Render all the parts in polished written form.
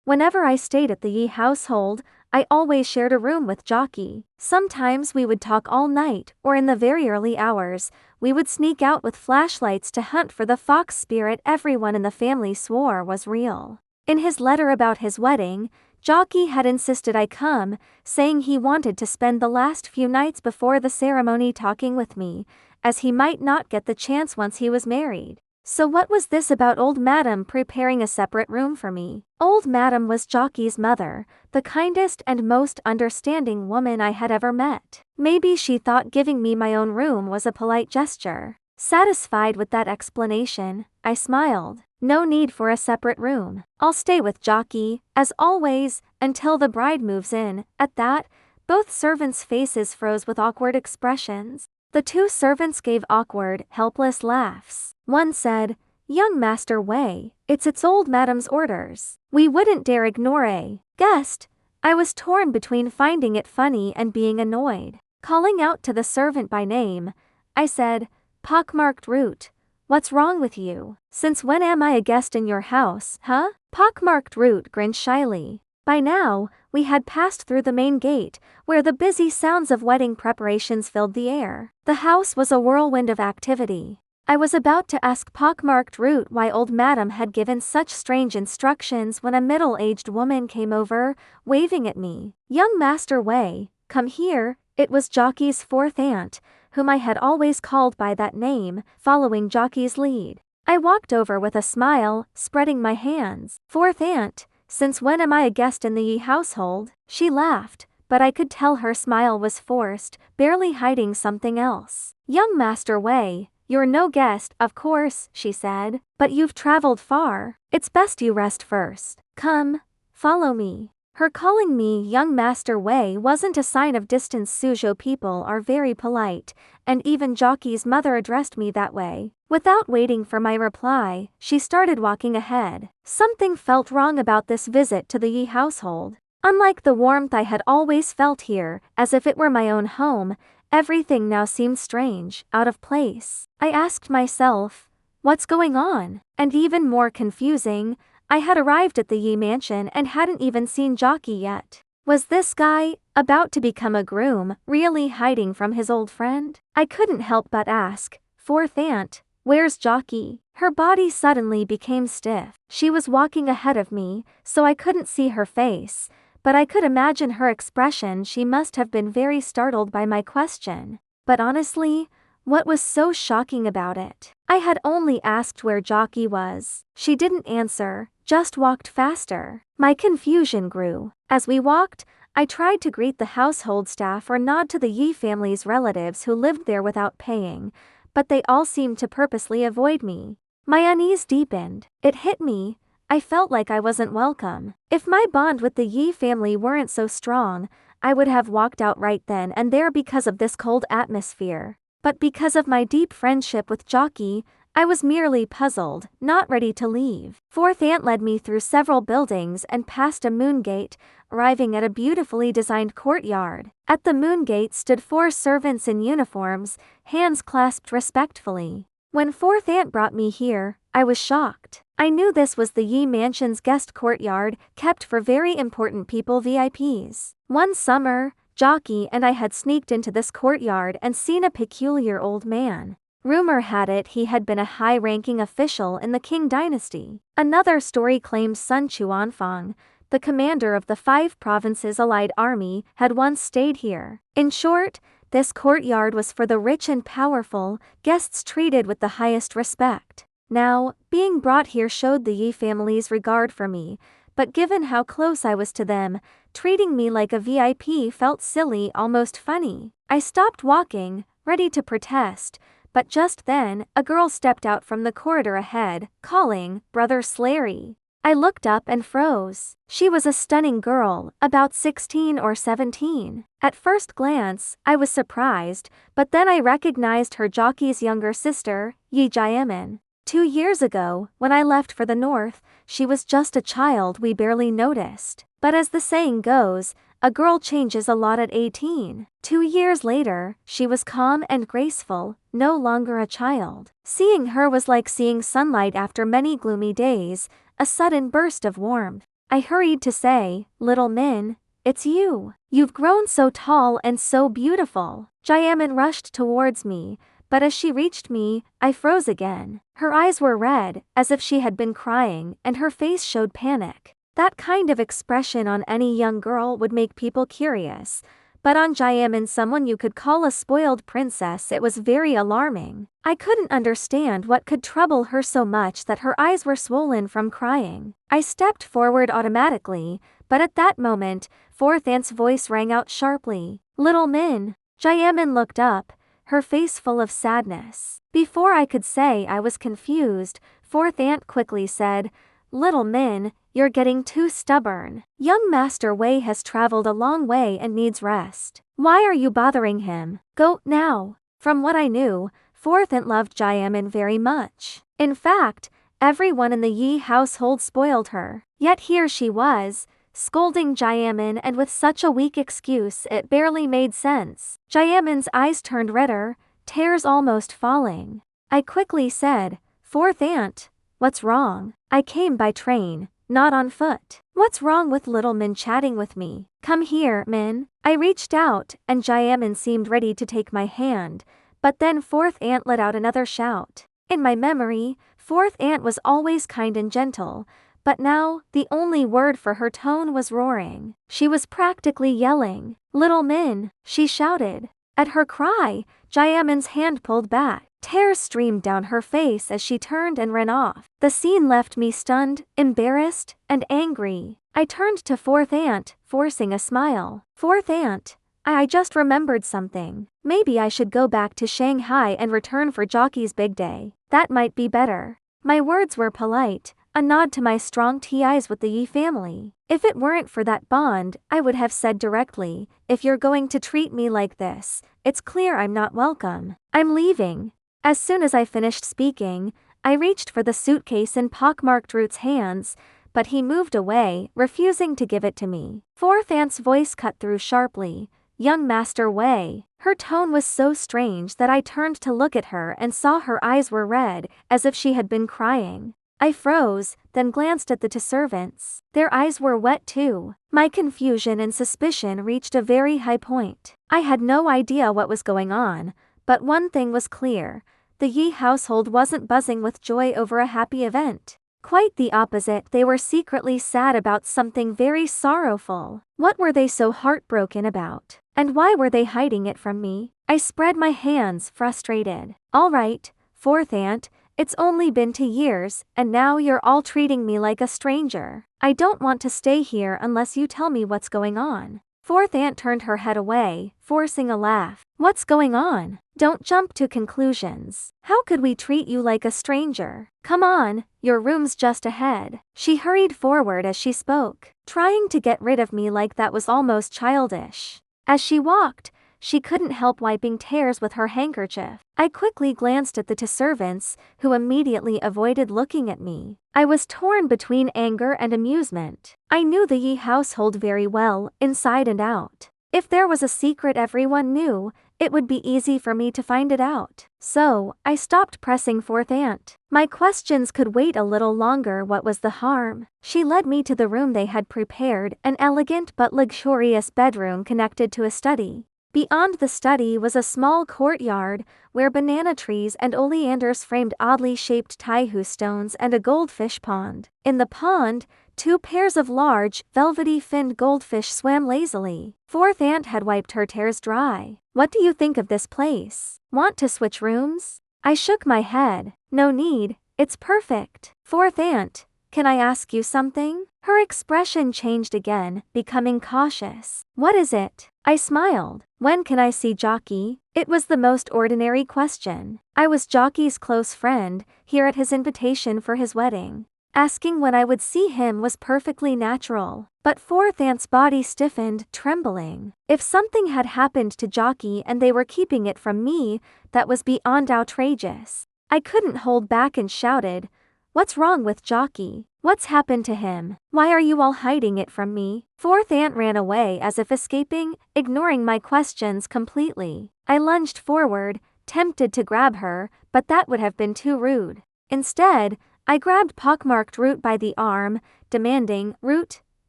Whenever I stayed at the Yi household, I always shared a room with Jockey. Sometimes we would talk all night, or in the very early hours, we would sneak out with flashlights to hunt for the fox spirit everyone in the family swore was real. In his letter about his wedding, Jockey had insisted I come, saying he wanted to spend the last few nights before the ceremony talking with me, as he might not get the chance once he was married. So what was this about old Madam preparing a separate room for me? Old Madam was Jockey's mother, the kindest and most understanding woman I had ever met. Maybe she thought giving me my own room was a polite gesture. Satisfied with that explanation, I smiled. No need for a separate room. I'll stay with Jockey, as always, until the bride moves in. At that, both servants' faces froze with awkward expressions. The two servants gave awkward, helpless laughs. One said, "Young Master Wei, it's old Madam's orders. We wouldn't dare ignore a guest." I was torn between finding it funny and being annoyed. Calling out to the servant by name, I said, "Pockmarked Root, what's wrong with you? Since when am I a guest in your house, huh?" Pockmarked Root grinned shyly. By now, we had passed through the main gate, where the busy sounds of wedding preparations filled the air. The house was a whirlwind of activity. I was about to ask Pockmarked Root why old Madam had given such strange instructions when a middle-aged woman came over, waving at me. "Young Master Wei, come here." It was Jockey's fourth aunt, whom I had always called by that name, following Jockey's lead. I walked over with a smile, spreading my hands. "Fourth aunt, since when am I a guest in the Yi household?" She laughed, but I could tell her smile was forced, barely hiding something else. "Young Master Wei, you're no guest, of course," she said, "but you've traveled far. It's best you rest first. Come, follow me." Her calling me Young Master Wei wasn't a sign of distance. Suzhou people are very polite, and even Jockey's mother addressed me that way. Without waiting for my reply, she started walking ahead. Something felt wrong about this visit to the Yi household. Unlike the warmth I had always felt here, as if it were my own home, everything now seemed strange, out of place. I asked myself, what's going on? And even more confusing, I had arrived at the Yi mansion and hadn't even seen Jockey yet. Was this guy, about to become a groom, really hiding from his old friend? I couldn't help but ask, "Fourth aunt, where's Jockey?" Her body suddenly became stiff. She was walking ahead of me, so I couldn't see her face, but I could imagine her expression. She must have been very startled by my question. But honestly, what was so shocking about it? I had only asked where Jockey was. She didn't answer, just walked faster. My confusion grew. As we walked, I tried to greet the household staff or nod to the Yi family's relatives who lived there without paying, but they all seemed to purposely avoid me. My unease deepened. It hit me. I felt like I wasn't welcome. If my bond with the Yi family weren't so strong, I would have walked out right then and there because of this cold atmosphere. But because of my deep friendship with Jockey, I was merely puzzled, not ready to leave. Fourth aunt led me through several buildings and past a moon gate, arriving at a beautifully designed courtyard. At the moon gate stood 4 servants in uniforms, hands clasped respectfully. When fourth aunt brought me here, I was shocked. I knew this was the Yi mansion's guest courtyard, kept for very important people, VIPs. One summer, Jockey and I had sneaked into this courtyard and seen a peculiar old man. Rumor had it he had been a high-ranking official in the Qing dynasty. Another story claims Sun Chuanfang, the commander of the 5 provinces allied army, had once stayed here. In short, this courtyard was for the rich and powerful, guests treated with the highest respect. Now, being brought here showed the Yi family's regard for me, but given how close I was to them, treating me like a VIP felt silly, almost funny. I stopped walking, ready to protest, but just then, a girl stepped out from the corridor ahead, calling, "Brother Slary." I looked up and froze. She was a stunning girl, about 16 or 17. At first glance, I was surprised, but then I recognized her, Jockey's younger sister, Yi Jiamin. 2 years ago, when I left for the north, she was just a child we barely noticed. But as the saying goes, a girl changes a lot at 18. 2 years later, she was calm and graceful, no longer a child. Seeing her was like seeing sunlight after many gloomy days, a sudden burst of warmth. I hurried to say, "Little Min, it's you. You've grown so tall and so beautiful." Jaemin rushed towards me, but as she reached me, I froze again. Her eyes were red, as if she had been crying, and her face showed panic. That kind of expression on any young girl would make people curious, but on Jaemin, someone you could call a spoiled princess, it was very alarming. I couldn't understand what could trouble her so much that her eyes were swollen from crying. I stepped forward automatically, but at that moment, Fourth Aunt's voice rang out sharply. "Little Min." Jaemin looked up, her face full of sadness. Before I could say I was confused, Fourth Aunt quickly said, "Little Min, you're getting too stubborn. Young Master Wei has traveled a long way and needs rest. Why are you bothering him? Go, now." From what I knew, Fourth Aunt loved Jaemin very much. In fact, everyone in the Yi household spoiled her. Yet here she was, scolding Jaemin, and with such a weak excuse it barely made sense. Jaemin's eyes turned redder, tears almost falling. I quickly said, "Fourth Aunt, what's wrong? I came by train, not on foot. What's wrong with little Min chatting with me? Come here, Min." I reached out, and Jaemin seemed ready to take my hand, but then Fourth Aunt let out another shout. In my memory, Fourth Aunt was always kind and gentle, but now, the only word for her tone was roaring. She was practically yelling. "Little Min," she shouted. At her cry, Jaemin's hand pulled back. Tears streamed down her face as she turned and ran off. The scene left me stunned, embarrassed, and angry. I turned to Fourth Aunt, forcing a smile. "Fourth Aunt, I just remembered something. Maybe I should go back to Shanghai and return for Jockey's big day. That might be better." My words were polite, a nod to my strong ties with the Yi family. If it weren't for that bond, I would have said directly, "If you're going to treat me like this, it's clear I'm not welcome. I'm leaving." As soon as I finished speaking, I reached for the suitcase in pockmarked Root's hands, but he moved away, refusing to give it to me. Fourth Aunt's voice cut through sharply. "Young Master Wei." Her tone was so strange that I turned to look at her and saw her eyes were red, as if she had been crying. I froze, then glanced at the two servants. Their eyes were wet too. My confusion and suspicion reached a very high point. I had no idea what was going on, but one thing was clear. The Yi household wasn't buzzing with joy over a happy event. Quite the opposite, they were secretly sad about something very sorrowful. What were they so heartbroken about? And why were they hiding it from me? I spread my hands, frustrated. "All right, Fourth Aunt, it's only been 2 years, and now you're all treating me like a stranger. I don't want to stay here unless you tell me what's going on." Fourth Aunt turned her head away, forcing a laugh. "What's going on? Don't jump to conclusions. How could we treat you like a stranger? Come on, your room's just ahead." She hurried forward as she spoke. Trying to get rid of me like that was almost childish. As she walked, she couldn't help wiping tears with her handkerchief. I quickly glanced at the two servants, who immediately avoided looking at me. I was torn between anger and amusement. I knew the Yi household very well, inside and out. If there was a secret everyone knew, it would be easy for me to find it out. So, I stopped pressing Fourth Aunt. My questions could wait a little longer. What was the harm? She led me to the room they had prepared, an elegant but luxurious bedroom connected to a study. Beyond the study was a small courtyard, where banana trees and oleanders framed oddly shaped taihu stones and a goldfish pond. In the pond, 2 pairs of large, velvety finned goldfish swam lazily. Fourth Aunt had wiped her tears dry. "What do you think of this place? Want to switch rooms?" I shook my head. "No need, it's perfect." "Fourth Aunt, can I ask you something?" Her expression changed again, becoming cautious. "What is it?" I smiled. "When can I see Jockey?" It was the most ordinary question. I was Jockey's close friend, here at his invitation for his wedding. Asking when I would see him was perfectly natural, but Fourth Aunt's body stiffened, trembling. If something had happened to Jockey and they were keeping it from me, that was beyond outrageous. I couldn't hold back and shouted, "What's wrong with Jockey? What's happened to him? Why are you all hiding it from me?" Fourth Aunt ran away as if escaping, ignoring my questions completely. I lunged forward, tempted to grab her, but that would have been too rude. Instead, I grabbed pockmarked Root by the arm, demanding, Root,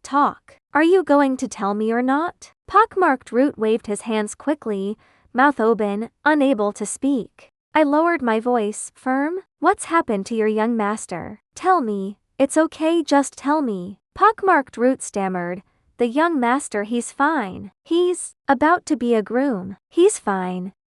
talk. Are you going to tell me or not? Pockmarked Root waved his hands quickly, mouth open, unable to speak. I lowered my voice, firm. What's happened to your young master? Tell me. It's okay, just tell me. Pockmarked Root stammered. The young master, he's fine. He's about to be a groom. He's fine.